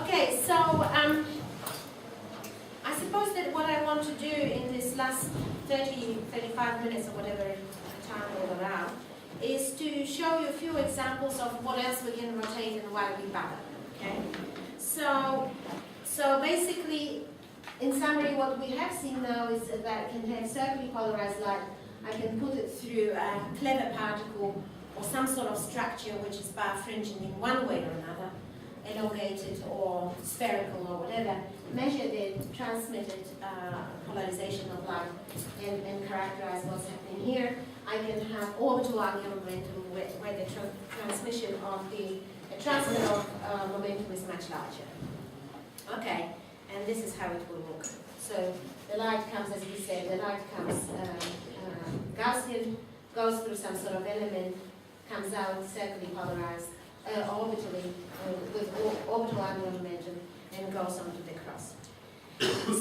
Okay, so I suppose that what I want to do in this last 35 minutes or whatever time we'll allow is to show you a few examples of what else we can rotate and why we bother. Okay, so basically, in summary, what we have seen now is that I can have circularly polarized light. I can put it through a clever particle or some sort of structure which is birefringent in one way or another, elongated or spherical or whatever, measure the transmitted polarization of light and characterize what's happening here. I can have orbital angular momentum where the transmission of the transfer of momentum is much larger. Okay, and this is how it will look. So the light comes, as we said, the light comes Gaussian, goes through some sort of element, comes out circularly polarized, orbitally, with orbital angular momentum, and goes on to the cross.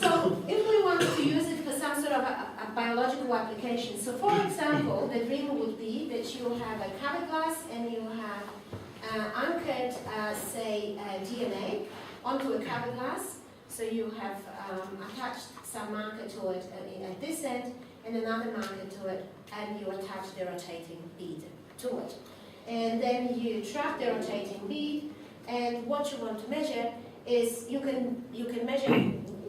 So if we want to use it for some sort of a biological application, so for example, the dream would be that you have a cover glass and you have anchored, say, DNA onto a cover glass. So you have attached some marker to it at this end and another marker to it, and you attach the rotating bead to it. And then you trap the rotating bead, and what you want to measure is you can measure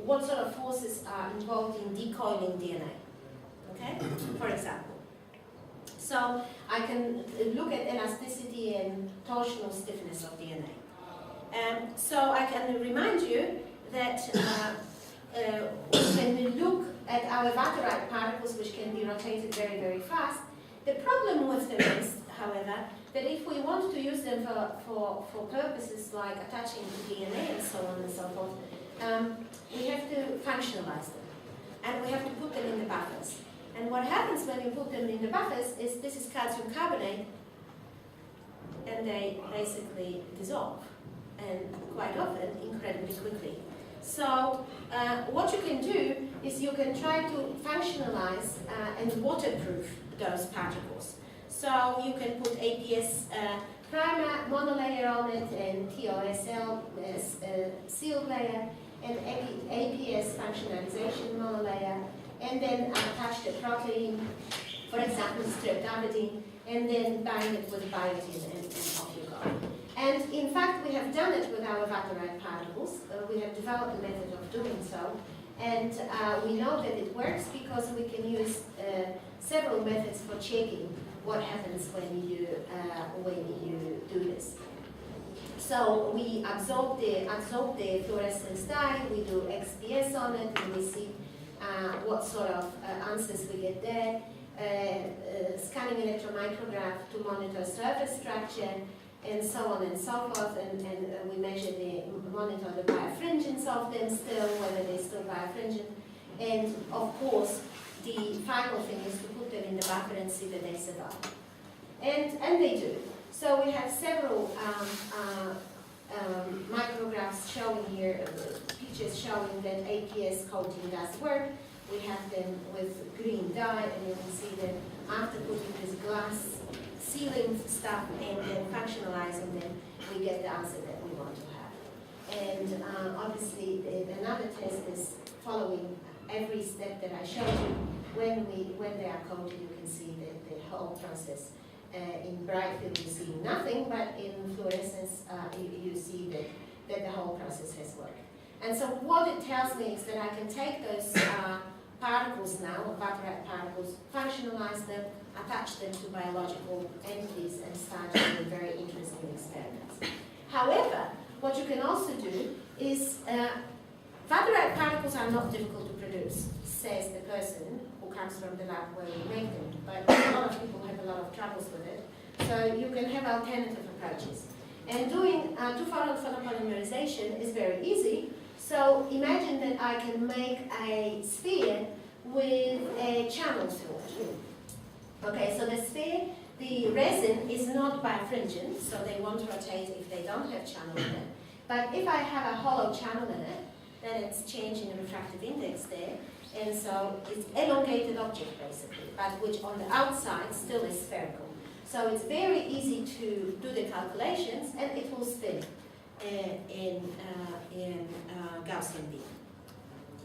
what sort of forces are involved in decoiling DNA, okay, for example. So I can look at elasticity and torsional stiffness of DNA. So I can remind you that when we look at our vaporite particles, which can be rotated very, very fast, the problem with them is, however, that if we want to use them for purposes like attaching to DNA and so on and so forth, we have to functionalize them, and we have to put them in the buffers. And what happens when you put them in the buffers is this is calcium carbonate, and they basically dissolve, and quite often incredibly quickly. So what you can do is you can try to functionalize and waterproof those particles. So you can put APS primer monolayer on it and TOSL sealed layer and APS functionalization monolayer, and then attach the protein, for example streptavidin, and then bind it with biotin, and off you go. And in fact, we have done it with our vaporite particles. We have developed a method of doing so, and we know that it works because we can use several methods for checking what happens when you do this. So we absorb the fluorescence dye, we do XPS on it, and we see what sort of answers we get there. Scanning electron micrograph to monitor surface structure, and so on and so forth, and we monitor the birefringence of them still, whether they're still birefringent, and of course the final thing is to put them in the buffer and see that they survive. And they do. So we have several micrographs showing here, pictures showing that APS coating does work. We have them with green dye, and you can see that after putting this glass sealing stuff and then functionalizing them, we get the answer that we want to have. And obviously, another test is following every step that I showed you. When they are coated, you can see the whole process. In bright field, you see nothing, but in fluorescence, you see that the whole process has worked. And so what it tells me is that I can take those particles now, vaporite particles, functionalize them, attach them to biological entities, and start doing very interesting experiments. However, what you can also do is, vaporite particles are not difficult to produce, says the person who comes from the lab where we make them, but a lot of people have a lot of troubles with it, so you can have alternative approaches. And doing two-photon photopolymerization is very easy. So imagine that I can make a sphere with a channel through it. Okay, so the sphere, the resin is not birefringent, so they won't rotate if they don't have channel in it. But if I have a hollow channel in it, then it's changing the refractive index there, and so it's elongated object basically, but which on the outside still is spherical. So it's very easy to do the calculations, and it will spin in Gaussian beam.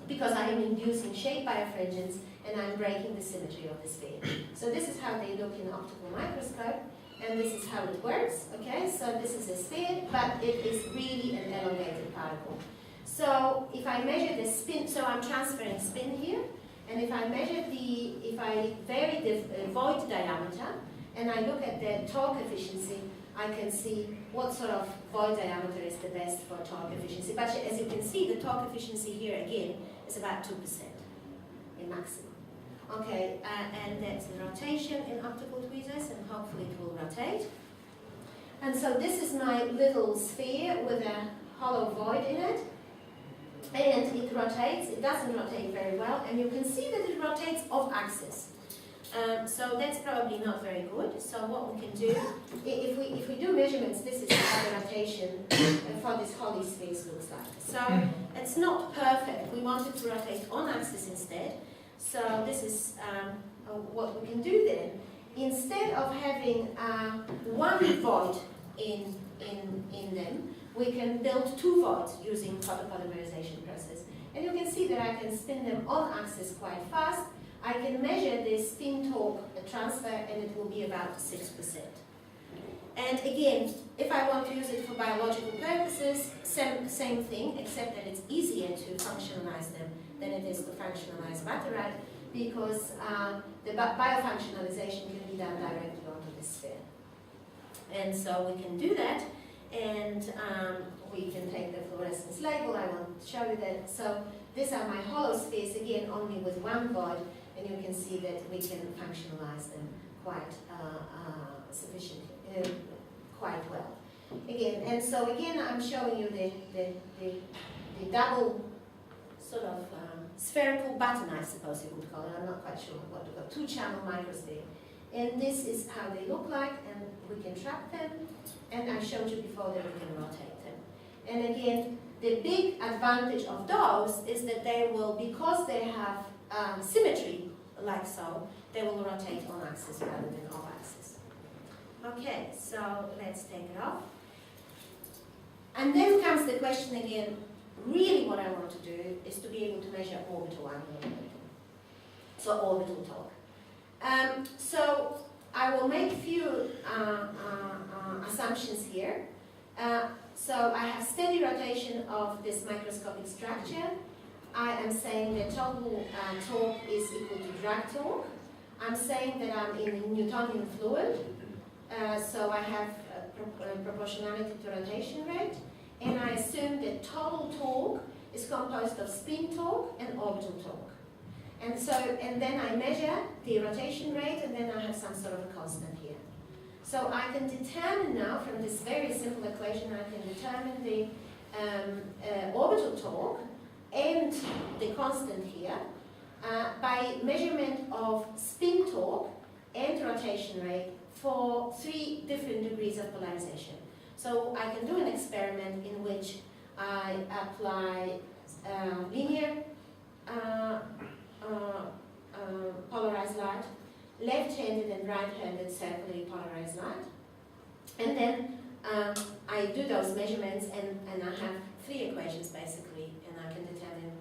Because I am inducing shape birefringence and I'm breaking the symmetry of the sphere. So this is how they look in an optical microscope, and this is how it works. Okay, so this is a sphere, but it is really an elongated particle. So if I measure the spin, so I'm transferring spin here, and if I measure if I vary the void diameter, and I look at the torque efficiency, I can see what sort of void diameter is the best for torque efficiency. But as you can see, the torque efficiency here again is about 2% in maximum. Okay, and that's the rotation in optical tweezers, and hopefully it will rotate. And so this is my little sphere with a hollow void in it. And it rotates, it doesn't rotate very well, and you can see that it rotates off axis. So that's probably not very good. So what we can do, if we do measurements, this is how the rotation for this hollow sphere looks like. So it's not perfect. We want it to rotate on axis instead. So this is what we can do then. Instead of having one void in them, we can build two voids using photopolymerization process. And you can see that I can spin them on axis quite fast. I can measure the spin torque transfer, and it will be about 6%. And again, if I want to use it for biological purposes, same thing, except that it's easier to functionalize them than it is to functionalize Batterite, because the bio-functionalization can be done directly onto the sphere. And so we can do that, and we can take the fluorescence label. I won't show you that. So these are my hollow spheres, again, only with one void, and you can see that we can functionalize them quite quite well. Again, and so again, I'm showing you the double sort of spherical button, I suppose you would call it. I'm not quite sure what to call it. Two-channel microsphere. And this is how they look like, and we can trap them. And I showed you before that we can rotate them. And again, the big advantage of those is that they will, because they have symmetry, like so, they will rotate on axis rather than off axis. Okay, so let's take it off. And then comes the question again, really what I want to do is to be able to measure orbital angular momentum. So orbital torque. So I will make a few assumptions here. So I have steady rotation of this microscopic structure. I am saying that total torque is equal to drag torque. I'm saying that I'm in a Newtonian fluid. So I have proportionality to rotation rate. And I assume that total torque is composed of spin torque and orbital torque. And so, and then I measure the rotation rate, and then I have some sort of a constant here. So I can determine now from this very simple equation, I can determine the orbital torque and the constant here by measurement of spin torque and rotation rate for 3 different degrees of polarization. So I can do an experiment in which I apply linear polarized light, left-handed and right-handed circularly polarized light. And then I do those measurements, and I have 3 equations basically, and I can determine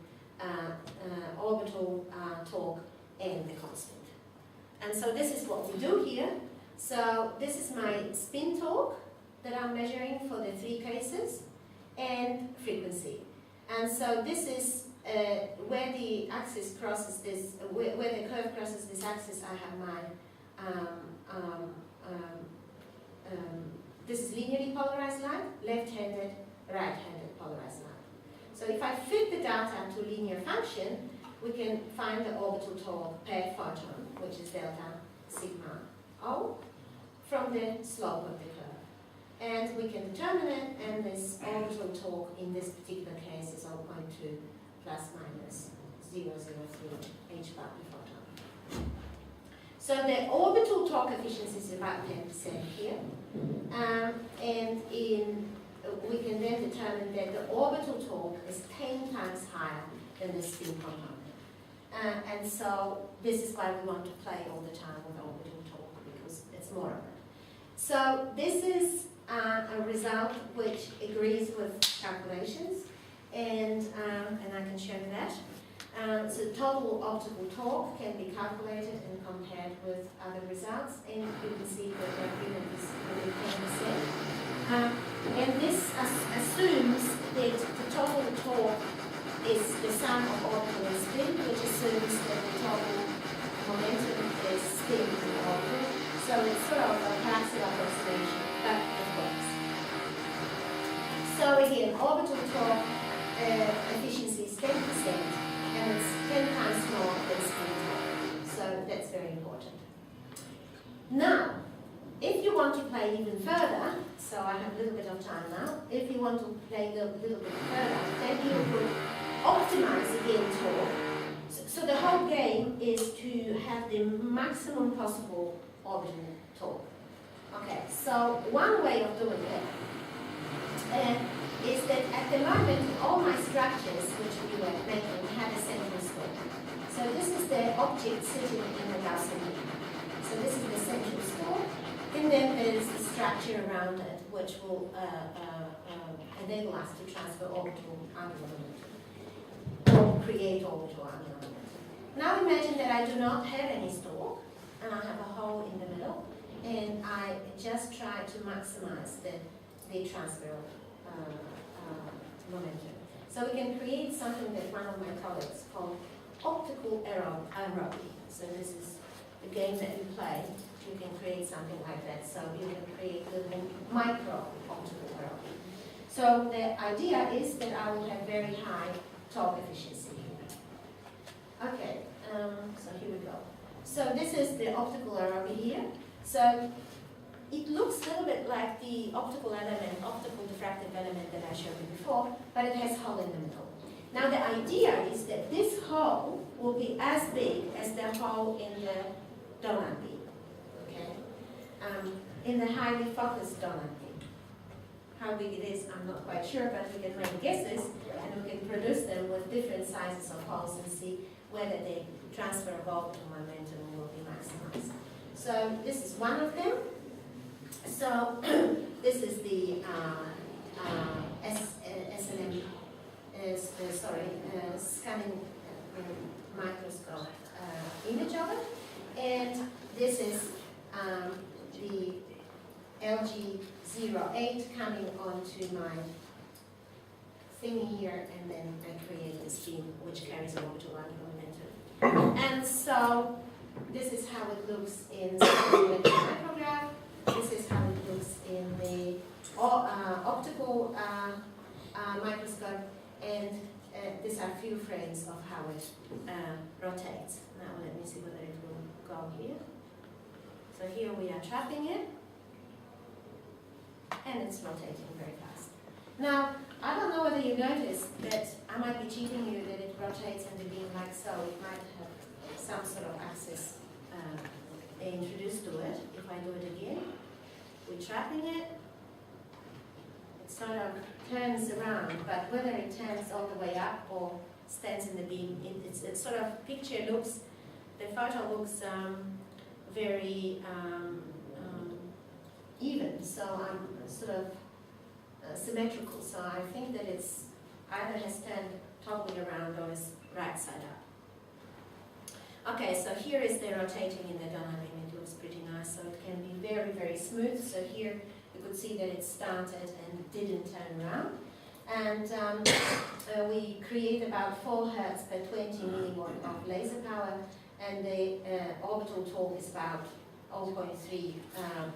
orbital torque and the constant. And so this is what we do here. So this is my spin torque that I'm measuring for the 3 cases, and frequency. And so this is where the axis crosses this, where the curve crosses this axis, I have my, this is linearly polarized light, left-handed, right-handed polarized light. So if I fit the data to linear function, we can find the orbital torque per photon, which is delta sigma O, from the slope of the curve. And we can determine it, and this orbital torque in this particular case is 0.2 plus minus 0.003 h bar per photon. So the orbital torque efficiency is about 10% here. And we can then determine that the orbital torque is 10 times higher than the spin component. And so this is why we want to play all the time with orbital torque, because it's more of it. So this is a result which agrees with calculations. and I can show you that. So total optical torque can be calculated and compared with other results, and you can see that the agreement is within 10%. And this assumes that the total torque is the sum of orbital and spin, which assumes that the total momentum is spin in the orbital. So it's sort of a partial approximation, but it works. So again, orbital torque efficiency is 10%. And it's 10 times more than spin torque. So that's very important. Now, if you want to play even further, so I have a little bit of time now, if you want to play a little bit further, then you would optimize again torque. So the whole game is to have the maximum possible orbital torque. Okay, so one way of doing that is that at the moment all my structures which we were making had a central scope. So this is the object sitting in the Gaussian beam. So this is the central scope, and then there is the structure around it which will enable us to transfer orbital angular momentum or create orbital angular momentum. Now imagine that I do not have any stalk and I have a hole in the middle, and I just try to maximize the transfer momentum. So we can create something that one of my colleagues called optical aeroby. So this is the game that you play. You can create something like that. So you can create little micro optical aeroby. So the idea is that I will have very high torque efficiency. Okay, so here we go. So this is the optical aeroby here. So it looks a little bit like the optical diffractive element that I showed you before, but it has a hole in the middle. Now the idea is that this hole will be as big as the hole in the Doughnut beam, okay? In the highly focused Doughnut beam. How big it is, I'm not quite sure, but we can make guesses, and we can produce them with different sizes of holes and see whether the transfer of orbital momentum will be maximized. So this is one of them. So this is the scanning microscope image of it, and this is the LG08 coming onto my thingy here, and then I create this beam which carries orbital angular momentum. And so this is how it looks in the micrograph. This is how it looks in the optical microscope, and these are a few frames of how it rotates. Now let me see whether it will go here. So here we are trapping it, and it's rotating very fast. Now, I don't know whether you noticed that I might be cheating you that it rotates in the beam like so. It might have some sort of axis introduced to it. If I do it again, we're trapping it, it sort of turns around, but whether it turns all the way up or stands in the beam, it's sort of picture looks, the photo looks very even, so I'm sort of symmetrical, so I think that it's either has turned totally around or is right side up. Okay, so here is the rotating in the Doughnut beam. It looks pretty nice, so it can be very, very smooth. So here you could see that it started and didn't turn around. And we create about 4 Hz per 20 milliwatt of laser power, and the orbital torque is about 0.3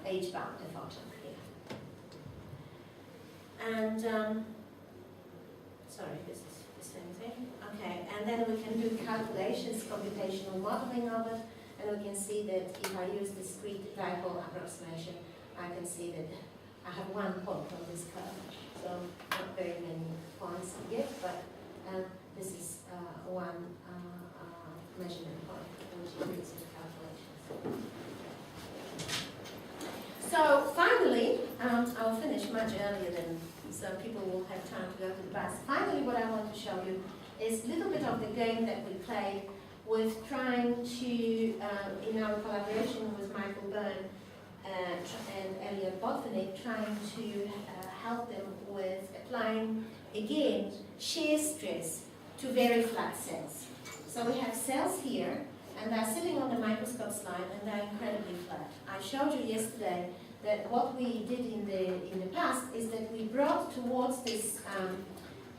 h-bar per photon here. And sorry, this is the same thing. Okay, and then we can do calculations, computational modeling of it, and we can see that if I use discrete dipole approximation, I can see that I have 1 point on this curve. So not very many points yet, but this is one measurement point which is used in the calculations. So finally, I'll finish much earlier than so people will have time to go to the bus. Finally, what I want to show you is a little bit of the game that we played with trying to, in our collaboration with Michael Byrne and Elliot Botvinnik, trying to help them with applying, again, shear stress to very flat cells. So we have cells here, and they're sitting on the microscope slide, and they're incredibly flat. I showed you yesterday that what we did in the past is that we brought towards this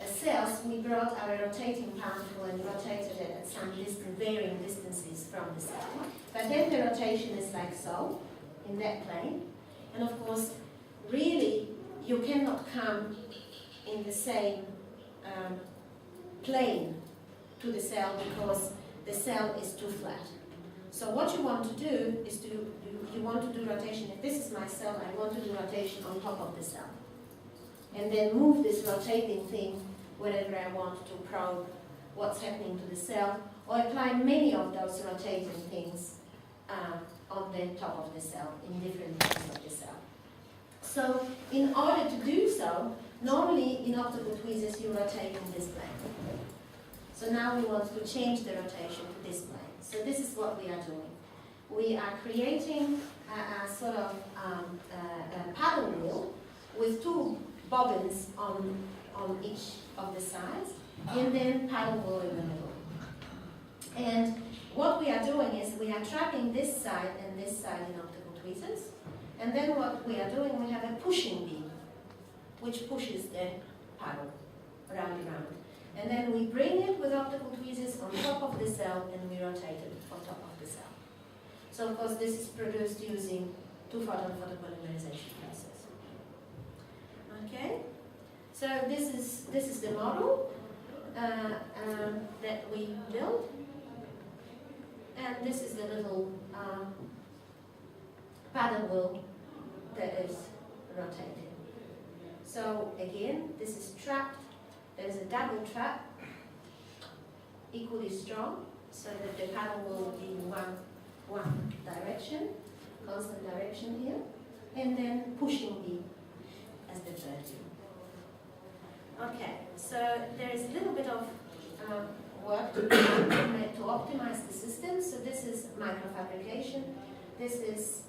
cells, we brought our rotating particle and rotated it at some varying distances from the cell. But then the rotation is like so, in that plane. And of course, really, you cannot come in the same plane to the cell because the cell is too flat. So what you want to do is you want to do rotation. If this is my cell, I want to do rotation on top of the cell. And then move this rotating thing wherever I want to probe what's happening to the cell, or apply many of those rotating things on the top of the cell, in different parts of the cell. So in order to do so, normally in optical tweezers you rotate in this plane. So now we want to change the rotation to this plane. So this is what we are doing. We are creating a sort of a paddle wheel with two bobbins on each of the sides, and then paddle wheel in the middle. And what we are doing is we are trapping this side and this side in optical tweezers, and then what we are doing, we have a pushing beam, which pushes the paddle round and round. And then we bring it with optical tweezers on top of the cell, and we rotate it on top of the cell. So of course this is produced using two-photon photopolymerization process. Okay, so this is the model that we built, and this is the little paddle wheel that is rotating. So again, this is trapped. There's a double trap, equally strong, so that the paddle will be in one direction, constant direction here, and then pushing beam as the third beam. Okay, so there is a little bit of work to be done to optimize the system. So this is microfabrication. This is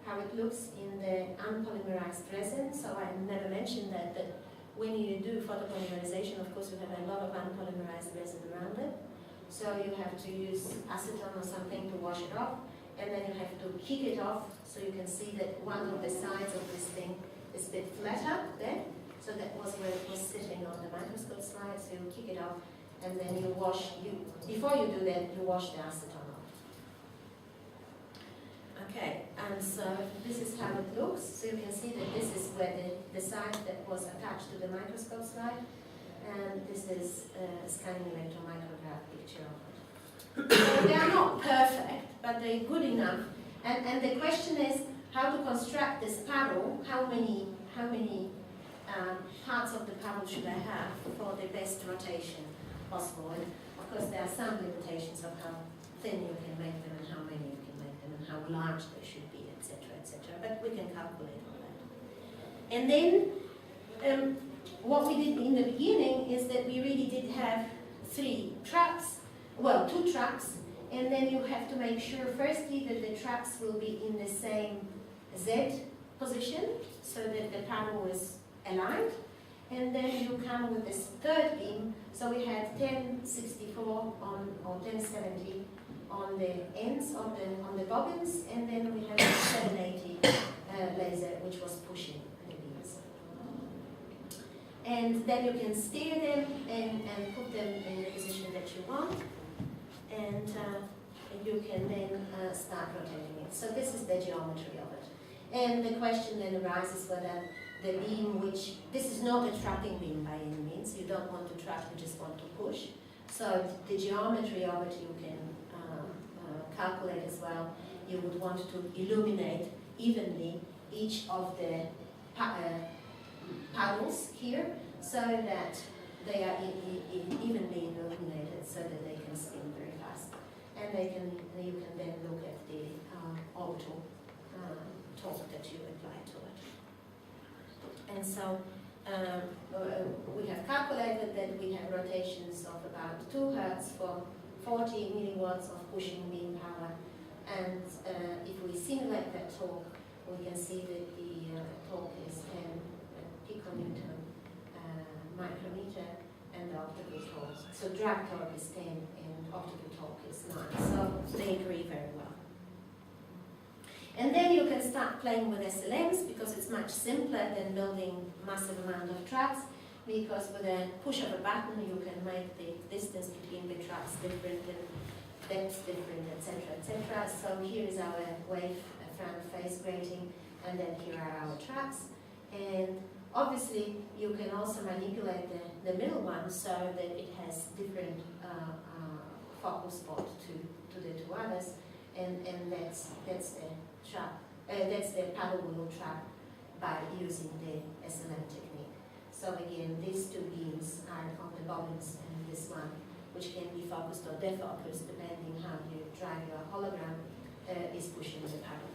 how it looks in the unpolymerized resin. So I never mentioned that when you do photopolymerization, of course, you have a lot of unpolymerized resin around it. So you have to use acetone or something to wash it off, and then you have to kick it off, so you can see that one of the sides of this thing is a bit flatter there. So that was where it was sitting on the microscope slide. So you kick it off, and then you wash. Before you do that, you wash the acetone off. Okay, and so this is how it looks. So you can see that this is where the side that was attached to the microscope slide, and this is a scanning electron micrograph picture of it. So they are not perfect, but they're good enough. And the question is how to construct this paddle. How many parts of the paddle should I have for the best rotation possible? And of course, there are some limitations of how thin you can make them and how many you can make them and how large they should be, etc., etc. But we can calculate on that. And then what we did in the beginning is that we really did have two traps, and then you have to make sure firstly that the traps will be in the same Z position so that the paddle is aligned, and then you come with this third beam. So we had 1064 or 1070 on the ends of the bobbins, and then we had a 780 laser which was pushing the beams. And then you can steer them and put them in the position that you want, and you can then start rotating it. So this is the geometry of it. And the question then arises whether the beam, this is not a trapping beam by any means. You don't want to trap, you just want to push. So the geometry of it you can calculate as well. You would want to illuminate evenly each of the paddles here, so that they are evenly illuminated, so that they can spin very fast. And you can then look at the orbital torque that you apply to it. And so we have calculated that we have rotations of about 2 Hertz for 40 milliwatts of pushing beam power. And if we simulate that torque, we can see that the torque is 10 piconewton micrometer and the optical torque. So drag torque is 10 and optical torque is 9. So they agree very well. And then you can start playing with SLMs because it's much simpler than building massive amount of tracks, because with a push of a button you can make the distance between the tracks different and depth different, etc., etc. So here is our wave front phase grating, and then here are our tracks. And obviously you can also manipulate the middle one so that it has different focal spot to the two others, and that's the trap. That's the paddle wheel trap by using the SLM technique. So again, these two beams are on the bobbins, and this one, which can be focused or defocused depending how you drive your hologram, is pushing the paddle.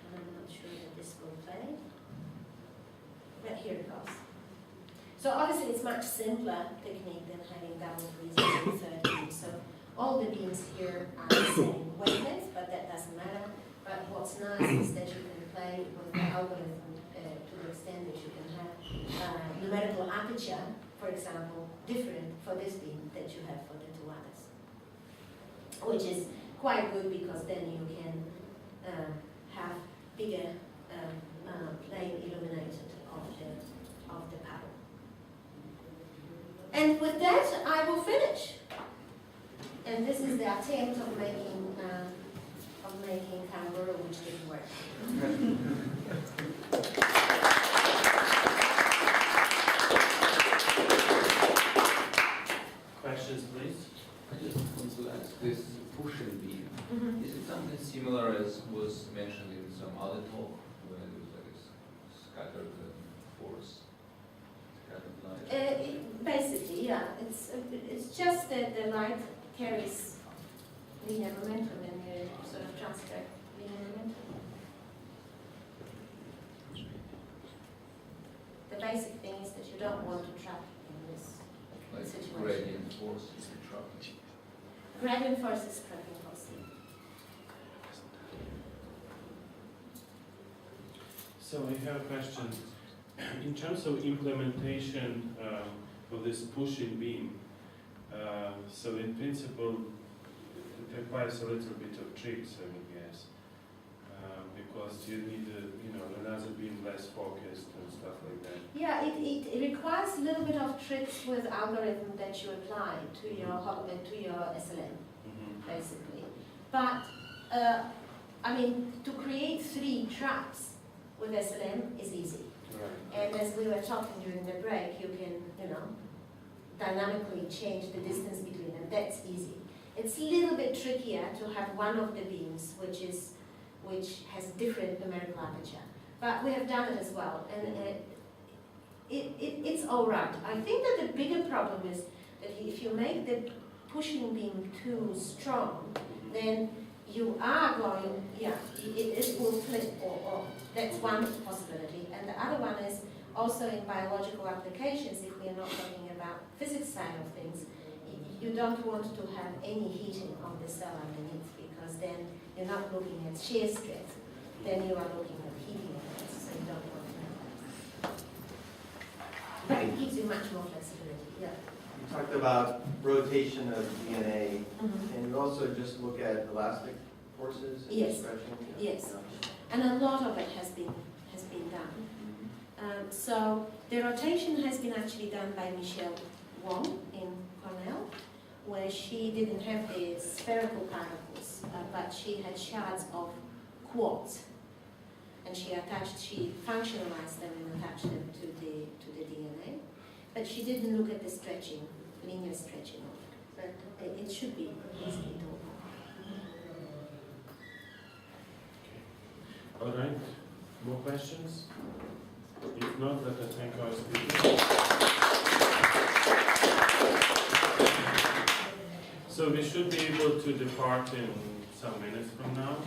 And I'm not sure that this will play, but here it goes. So obviously it's much simpler technique than having double tweezers and third beam. So all the beams here are the same wavelength, but that doesn't matter. But what's nice is that you can play with the algorithm to the extent that you can have numerical aperture, for example, different for this beam that you have for the two others. Which is quite good because then you can have bigger plane illuminated of the paddle. And with that, I will finish. And this is the attempt of making kangaroo, which didn't work. Questions, please? I just want to ask this pushing beam. Is it something similar as was mentioned in some other talk where there was like a scattered force, scattered light? Basically, yeah. It's just that the light carries linear momentum and you sort of transfer linear momentum. The basic thing is that you don't want to trap in this Like situation. gradient force is the trap. Gradient force is trapping force. So I have a question. In terms of implementation of this pushing beam, so in principle it requires a little bit of tricks, I would guess, because you need another beam less focused and stuff like that. Yeah, it requires a little bit of tricks with algorithm that you apply to your SLM, basically. But I mean, to create 3 traps with SLM is easy. Right. And as we were talking during the break, you can, dynamically change the distance between them. That's easy. It's a little bit trickier to have one of the beams which has different numerical aperture. But we have done it as well, and it's all right. I think that the bigger problem is that if you make the pushing beam too strong, then you are going, it will flip or that's one possibility. And the other one is also in biological applications, if we are not talking about physics side of things, you don't want to have any heating of the cell underneath, because then you're not looking at shear stress, then you are looking at heating effects, so you don't want to have that. But it gives you much more flexibility, yeah. You talked about rotation of DNA, and you also just look at elastic forces and Yes. stretching? Yes, and a lot of it has been done. So the rotation has been actually done by Michelle Wong in Cornell, where she didn't have the spherical particles, but she had shards of quartz, and she functionalized them and attached them to the DNA. But she didn't look at the stretching, linear stretching of it. But it should be easily doable. All right. More questions? If not, let us thank our speakers. So we should be able to depart in some minutes from now.